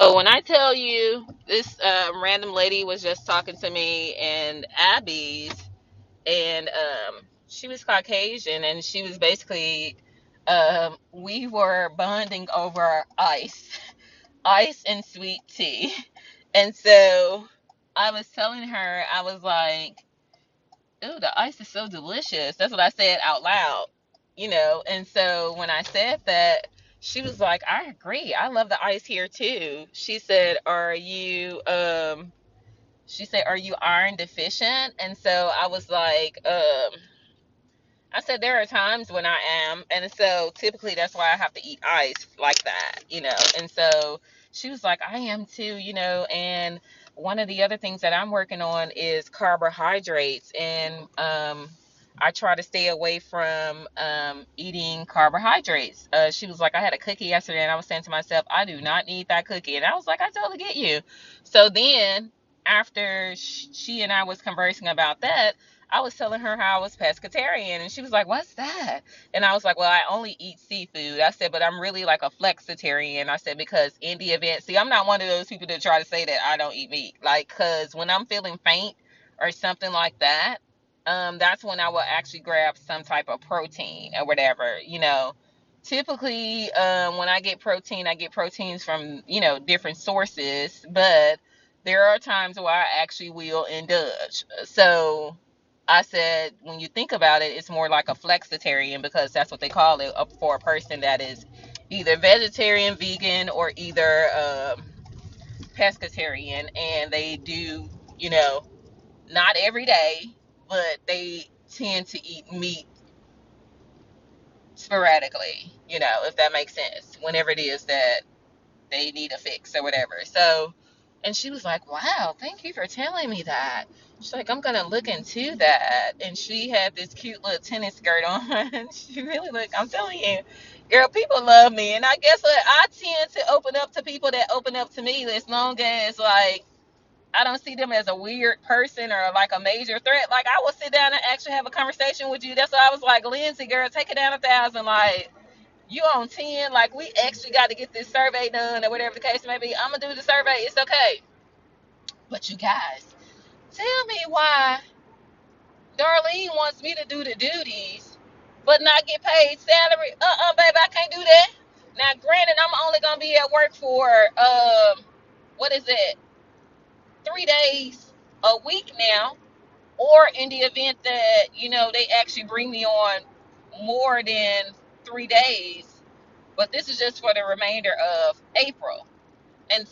So when I tell you this random lady was just talking to me in Abby's, and she was Caucasian, and she was basically we were bonding over ice and sweet tea, and so I was telling her, I was like, "Ooh, the ice is so delicious." That's what I said out loud. And so when I said that, she was like, "I agree. I love the ice here too." She said, "Are you iron deficient?" And so I was like, I said there are times when I am, and so typically that's why I have to eat ice like that. And so she was like, "I am too. And one of the other things that I'm working on is carbohydrates, and I try to stay away from eating carbohydrates." She was like, "I had a cookie yesterday, and I was saying to myself, I do not need that cookie." And I was like, "I totally get you." So then after she and I was conversing about that, I was telling her how I was pescatarian, and she was like, "What's that?" And I was like, "Well, I only eat seafood." I said, "But I'm really like a flexitarian." I said, "Because in the event, see, I'm not one of those people that try to say that I don't eat meat. Like, cause when I'm feeling faint or something like that, that's when I will actually grab some type of protein or whatever. Typically, when I get proteins from different sources, but there are times where I actually will indulge. So I said, when you think about it, it's more like a flexitarian, because that's what they call it for a person that is either vegetarian, vegan, or either pescatarian. And they do, you know, not every day, but they tend to eat meat sporadically, if that makes sense, whenever it is that they need a fix or whatever. So, and she was like, "Wow, thank you for telling me that." She's like, "I'm gonna look into that." And she had this cute little tennis skirt on. She really looked, I'm telling you, girl, people love me. And I guess what, I tend to open up to people that open up to me, as long as like I don't see them as a weird person or like a major threat. Like, I will sit down and actually have a conversation with you. That's why I was like, "Lindsay, girl, take it down 1,000. Like, you on 10, like we actually got to get this survey done or whatever the case may be. I'm gonna do the survey. It's okay." But you guys, tell me why Darlene wants me to do the duties but not get paid salary. Baby, I can't do that. Now, granted, I'm only gonna be at work for what is it, 3 days a week now. Or in the event that they actually bring me on more than 3 days, but this is just for the remainder of April. And